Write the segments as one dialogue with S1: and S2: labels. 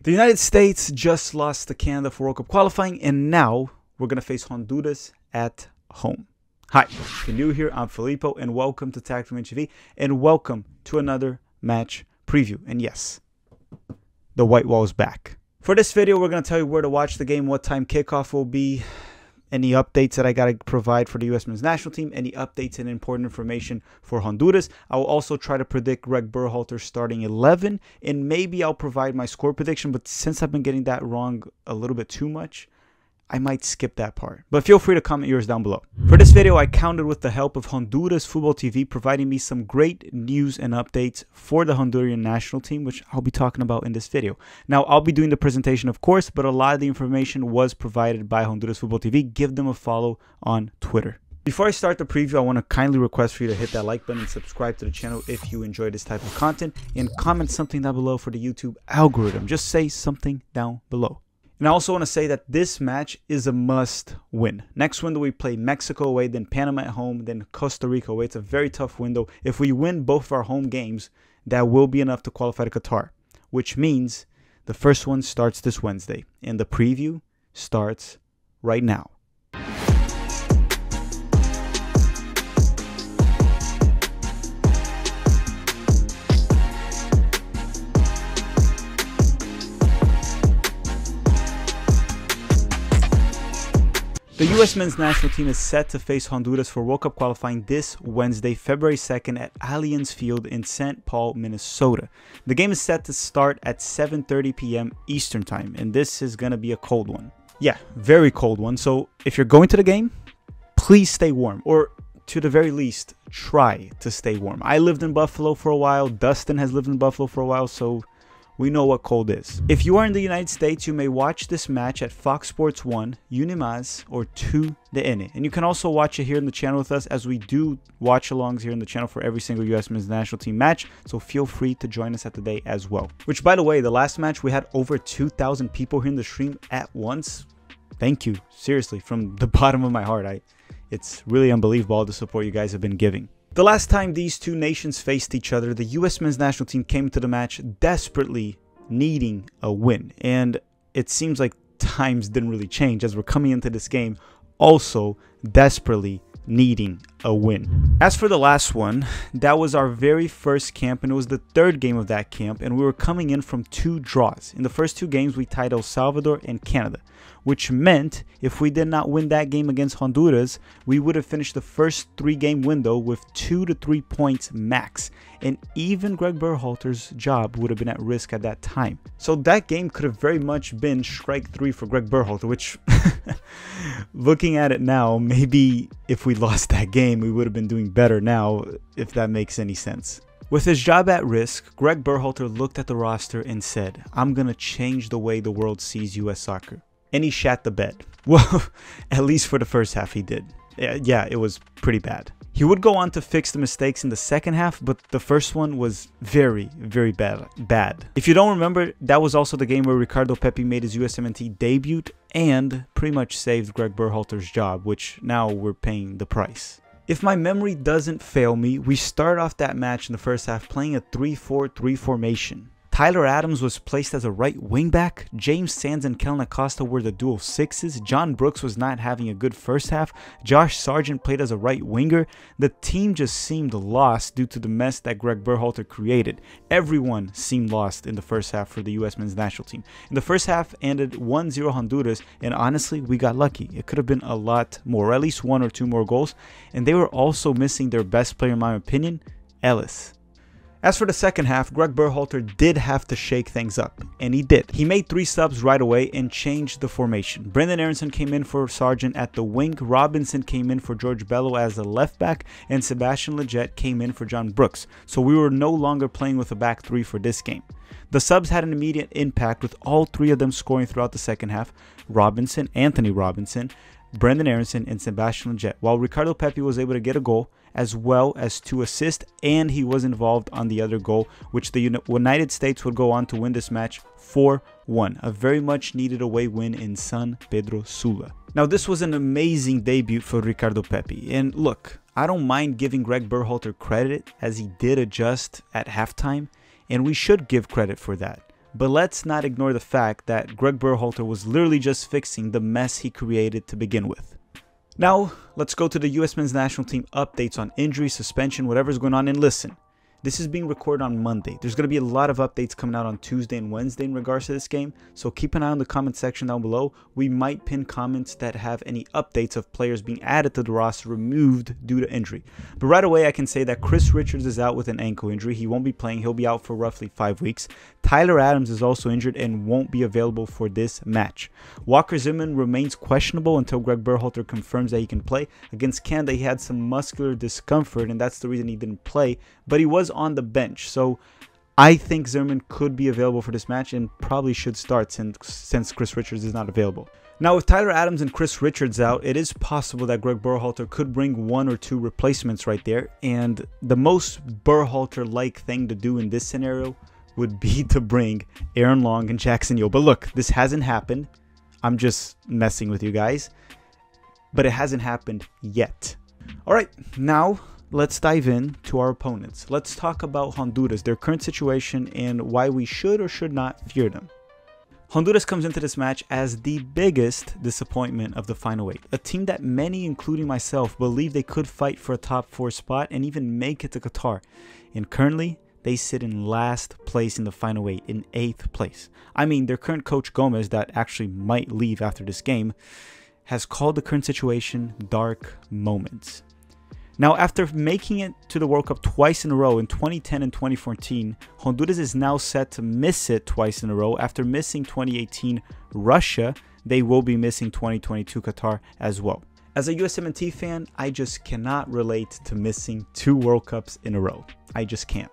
S1: The United States just lost to Canada for World Cup qualifying, and now we're going to face Honduras at home. Hi, if you're new here, I'm Filippo, and welcome to Tactical TV, and welcome to another match preview. And yes, the white wall is back. For this video, we're going to tell you where to watch the game, what time kickoff will be, any updates that I got to provide for the U.S. men's national team, any updates and important information for Honduras. I will also try to predict Greg Berhalter's starting 11, and maybe I'll provide my score prediction, but since I've been getting that wrong a little bit too much, I might skip that part. But feel free to comment yours down below. For this video, I counted with the help of Honduras FuboTV, providing me some great news and updates for the Honduran national team, which I'll be talking about in this video. Now, I'll be doing the presentation, of course, but a lot of the information was provided by Honduras FuboTV. Give them a follow on Twitter. Before I start the preview, I want to kindly request for you to hit that like button and subscribe to the channel if you enjoy this type of content, and comment something down below for the YouTube algorithm. Just say something down below. And I also want to say that this match is a must win. Next window, we play Mexico away, then Panama at home, then Costa Rica away. It's a very tough window. If we win both of our home games, that will be enough to qualify to Qatar, which means the first one starts this Wednesday, and the preview starts right now. The U.S. men's national team is set to face Honduras for World Cup qualifying this Wednesday, February 2nd at Allianz Field in St. Paul, Minnesota. The game is set to start at 7:30 p.m. Eastern Time, and this is going to be a cold one. Yeah, very cold one. So if you're going to the game, please stay warm, or to the very least, try to stay warm. I lived in Buffalo for a while. Dustin has lived in Buffalo for a while, so we know what cold is. If you are in the United States, you may watch this match at Fox Sports 1, Unimás, or 2DN. And you can also watch it here in the channel with us, as we do watch-alongs here in the channel for every single U.S. men's national team match. So feel free to join us at the day as well. Which, by the way, the last match we had over 2,000 people here in the stream at once. Thank you, seriously, from the bottom of my heart. It's really unbelievable all the support you guys have been giving. The last time these two nations faced each other, the U.S. men's national team came to the match desperately needing a win. And it seems like times didn't really change, as we're coming into this game also desperately needing a win. As for the last one, that was our very first camp, and it was the third game of that camp, and we were coming in from 2 draws. In the first 2 games, we tied El Salvador and Canada, which meant if we did not win that game against Honduras, we would have finished the first 3-game window with 2 to 3 points max, and even Greg Berhalter's job would have been at risk at that time. So that game could have very much been strike 3 for Greg Berhalter, which looking at it now, maybe if we lost that game, we would have been doing better now, if that makes any sense. With his job at risk, Greg Berhalter looked at the roster and said, "I'm going to change the way the world sees U.S. soccer." And he shat the bed. Well, at least for the first half he did. Yeah, it was pretty bad. He would go on to fix the mistakes in the second half, but the first one was very, very bad. If you don't remember, that was also the game where Ricardo Pepi made his USMNT debut and pretty much saved Greg Berhalter's job, which now we're paying the price. If my memory doesn't fail me, we started off that match in the first half playing a 3-4-3 formation. Tyler Adams was placed as a right wingback. James Sands and Kellen Acosta were the dual 6s. John Brooks was not having a good first half. Josh Sargent played as a right winger. The team just seemed lost due to the mess that Greg Berhalter created. Everyone seemed lost in the first half for the U.S. men's national team. In the first half ended 1-0 Honduras, and honestly, we got lucky. It could have been a lot more, at least 1 or 2 more goals. And they were also missing their best player, in my opinion, Ellis. As for the second half, Greg Berhalter did have to shake things up, and he did. He made 3 subs right away and changed the formation. Brendan Aronson came in for Sargent at the wing, Robinson came in for George Bello as the left back, and Sebastian Lletget came in for John Brooks. So we were no longer playing with a back 3 for this game. The subs had an immediate impact, with all 3 of them scoring throughout the second half. Anthony Robinson, Brendan Aronson, and Sebastian Lletget, while Ricardo Pepi was able to get a goal as well as 2 assists, and he was involved on the other goal, which the United States would go on to win this match 4-1, a very much needed away win in San Pedro Sula. Now, this was an amazing debut for Ricardo Pepi, and look, I don't mind giving Greg Berhalter credit, as he did adjust at halftime, and we should give credit for that. But let's not ignore the fact that Greg Berhalter was literally just fixing the mess he created to begin with. Now, let's go to the US men's national team updates on injury, suspension, whatever's going on. And listen, this is being recorded on Monday. There's going to be a lot of updates coming out on Tuesday and Wednesday in regards to this game. So keep an eye on the comment section down below. We might pin comments that have any updates of players being added to the roster removed due to injury. But right away, I can say that Chris Richards is out with an ankle injury. He won't be playing. He'll be out for roughly 5 weeks. Tyler Adams is also injured and won't be available for this match. Walker Zimmerman remains questionable until Greg Berhalter confirms that he can play. Against Canada, he had some muscular discomfort, and that's the reason he didn't play. But he was on the bench, so I think Zimmerman could be available for this match and probably should start since Chris Richards is not available. Now, with Tyler Adams and Chris Richards out, it is possible that Greg Berhalter could bring 1 or 2 replacements right there, and the most Berhalter-like thing to do in this scenario would be to bring Aaron Long and Jackson Yo. But look, this hasn't happened. I'm just messing with you guys, but it hasn't happened yet. All right, now let's dive in to our opponents. Let's talk about Honduras, their current situation, and why we should or should not fear them. Honduras comes into this match as the biggest disappointment of the Final 8. A team that many, including myself, believe they could fight for a top 4 spot and even make it to Qatar. And currently, they sit in last place in the Final 8, in 8th place. I mean, their current coach Gomez, that actually might leave after this game, has called the current situation dark moments. Now, after making it to the World Cup twice in a row in 2010 and 2014, Honduras is now set to miss it twice in a row. After missing 2018 Russia, they will be missing 2022 Qatar as well. As a USMNT fan, I just cannot relate to missing 2 World Cups in a row. I just can't.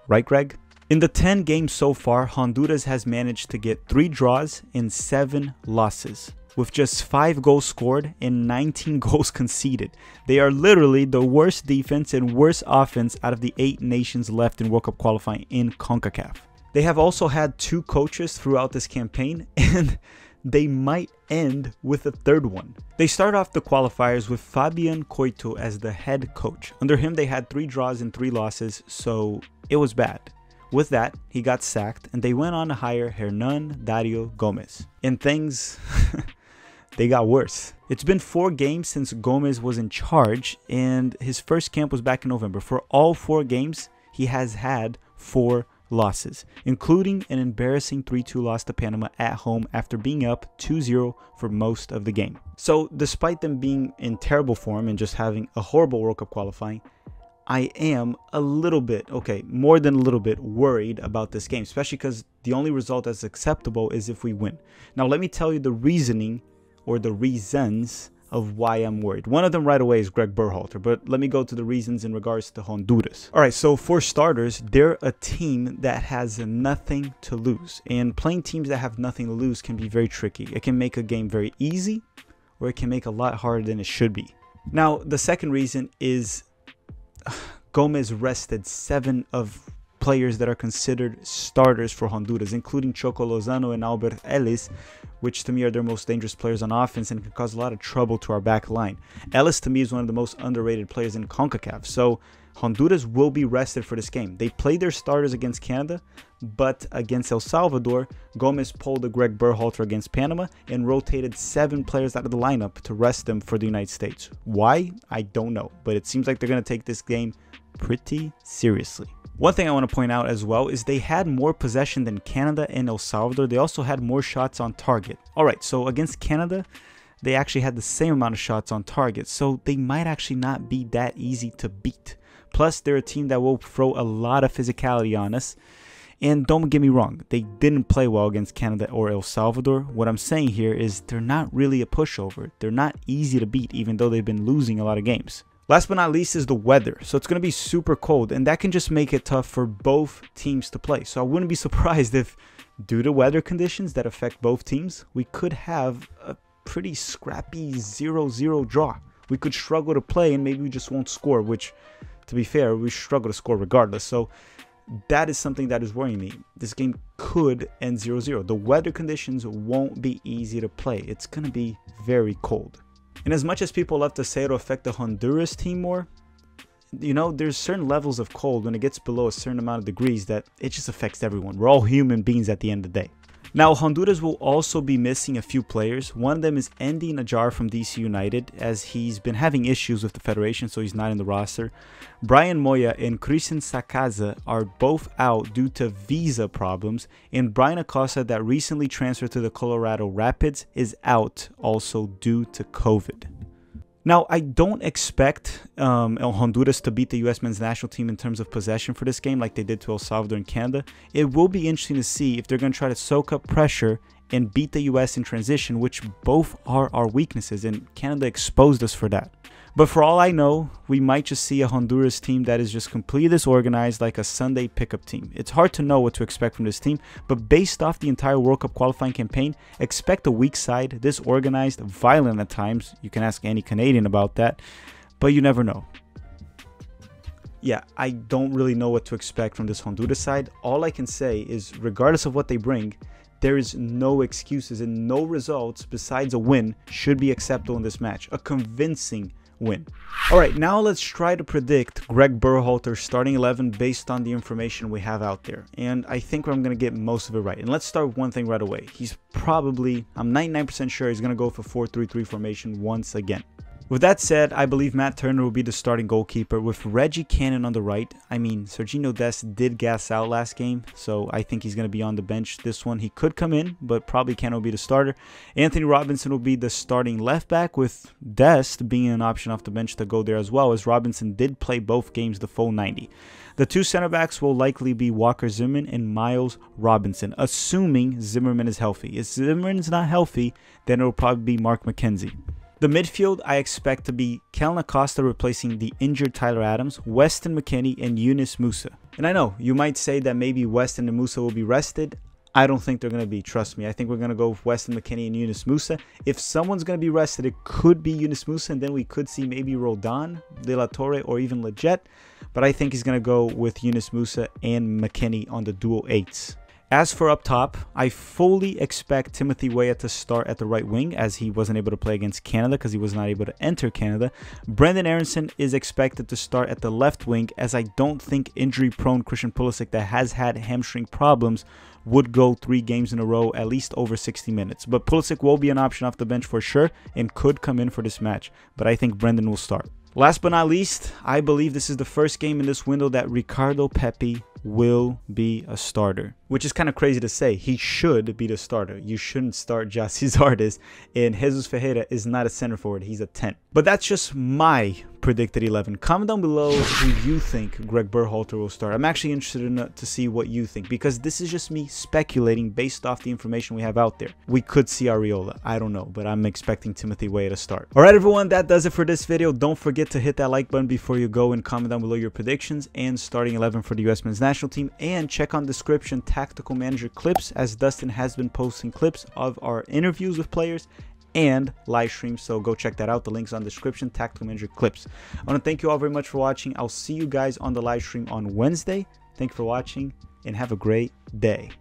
S1: Right, Greg? In the 10 games so far, Honduras has managed to get 3 draws and 7 losses, with just 5 goals scored and 19 goals conceded. They are literally the worst defense and worst offense out of the 8 nations left in World Cup qualifying in CONCACAF. They have also had 2 coaches throughout this campaign, and they might end with a 3rd one. They start off the qualifiers with Fabian Coito as the head coach. Under him, they had 3 draws and 3 losses, so it was bad. With that, he got sacked, and they went on to hire Hernan Dario Gomez. And things, they got worse. It's been 4 games since Gomez was in charge, and his first camp was back in November. For all 4 games, he has had 4 losses, including an embarrassing 3-2 loss to Panama at home after being up 2-0 for most of the game. So despite them being in terrible form and just having a horrible World Cup qualifying, I am a little bit, okay, more than a little bit worried about this game, especially because the only result that's acceptable is if we win. Now, let me tell you the reasoning or the reasons of why I'm worried. One of them right away is Greg Berhalter, but let me go to the reasons in regards to Honduras. All right, so for starters, they're a team that has nothing to lose, and playing teams that have nothing to lose can be very tricky. It can make a game very easy, or it can make a lot harder than it should be. Now, the second reason is Gomez rested 7 of players that are considered starters for Honduras, including Choco Lozano and Albert Ellis, which to me are their most dangerous players on offense and can cause a lot of trouble to our back line. Ellis to me is one of the most underrated players in CONCACAF, so Honduras will be rested for this game. They played their starters against Canada, but against El Salvador, Gomez pulled a Greg Berhalter against Panama and rotated 7 players out of the lineup to rest them for the United States. Why? I don't know, but it seems like they're going to take this game pretty seriously. One thing I want to point out as well is they had more possession than Canada and El Salvador. They also had more shots on target. All right, so against Canada, they actually had the same amount of shots on target, so they might actually not be that easy to beat. Plus, they're a team that will throw a lot of physicality on us. And don't get me wrong, they didn't play well against Canada or El Salvador. What I'm saying here is they're not really a pushover. They're not easy to beat, even though they've been losing a lot of games. Last but not least is the weather. So it's going to be super cold, and that can just make it tough for both teams to play. So I wouldn't be surprised if, due to weather conditions that affect both teams, we could have a pretty scrappy 0-0 draw. We could struggle to play, and maybe we just won't score, which, to be fair, we struggle to score regardless. So that is something that is worrying me. This game could end 0-0. The weather conditions won't be easy to play. It's going to be very cold. And as much as people love to say it'll affect the Honduras team more, you know, there's certain levels of cold when it gets below a certain amount of degrees that it just affects everyone. We're all human beings at the end of the day. Now, Honduras will also be missing a few players. One of them is Andy Najjar from DC United, as he's been having issues with the federation, so he's not in the roster. Brian Moya and Christian Sakaza are both out due to visa problems, and Brian Acosta, that recently transferred to the Colorado Rapids, is out also due to COVID. Now, I don't expect Honduras to beat the U.S. men's national team in terms of possession for this game like they did to El Salvador and Canada. It will be interesting to see if they're going to try to soak up pressure and beat the U.S. in transition, which both are our weaknesses, and Canada exposed us for that. But for all I know, we might just see a Honduras team that is just completely disorganized, like a Sunday pickup team. It's hard to know what to expect from this team, but based off the entire World Cup qualifying campaign, expect a weak side, disorganized, violent at times. You can ask any Canadian about that, but you never know. Yeah, I don't really know what to expect from this Honduras side. All I can say is, regardless of what they bring, there is no excuses, and no results besides a win should be acceptable in this match. A convincing win. Alright, now let's try to predict Greg Berhalter's starting 11 based on the information we have out there. And I think I'm going to get most of it right. And let's start with one thing right away. He's probably, I'm 99% sure he's going to go for 4-3-3 formation once again. With that said, I believe Matt Turner will be the starting goalkeeper with Reggie Cannon on the right. I mean, Serginho Dest did gas out last game, so I think he's going to be on the bench this one. He could come in, but probably Cannon will be the starter. Anthony Robinson will be the starting left back, with Dest being an option off the bench to go there as well, as Robinson did play both games the full 90. The two center backs will likely be Walker Zimmerman and Miles Robinson, assuming Zimmerman is healthy. If Zimmerman's not healthy, then it will probably be Mark McKenzie. The midfield, I expect to be Kellen Acosta replacing the injured Tyler Adams, Weston McKennie, and Yunus Musa. And I know, you might say that maybe Weston and Musa will be rested. I don't think they're going to be, trust me. I think we're going to go with Weston McKennie and Yunus Musa. If someone's going to be rested, it could be Yunus Musa, and then we could see maybe Roldan, De La Torre, or even Leggett. But I think he's going to go with Yunus Musa and McKennie on the dual 8s. As for up top, I fully expect Timothy Weah to start at the right wing, as he wasn't able to play against Canada because he was not able to enter Canada. Brendan Aronson is expected to start at the left wing, as I don't think injury-prone Christian Pulisic, that has had hamstring problems, would go 3 games in a row, at least over 60 minutes. But Pulisic will be an option off the bench for sure and could come in for this match, but I think Brendan will start. Last but not least, I believe this is the first game in this window that Ricardo Pepi will be a starter, which is kind of crazy to say. He should be the starter. You shouldn't start Jassi Zardes, and Jesus Ferreira is not a center forward. He's a 10. But that's just my predicted 11. Comment down below who you think Greg Berhalter will start. I'm actually interested to see what you think, because this is just me speculating based off the information we have out there. We could see Arriola. I don't know, but I'm expecting Timothy Weah to start. Alright everyone, that does it for this video. Don't forget to hit that like button before you go, and comment down below your predictions and starting 11 for the US men's national team. And check on description tactical manager clips, as Dustin has been posting clips of our interviews with players and live streams, so go check that out. The link's on description, tactical manager clips. I want to thank you all very much for watching. I'll see you guys on the live stream on Wednesday. Thank you for watching, and have a great day.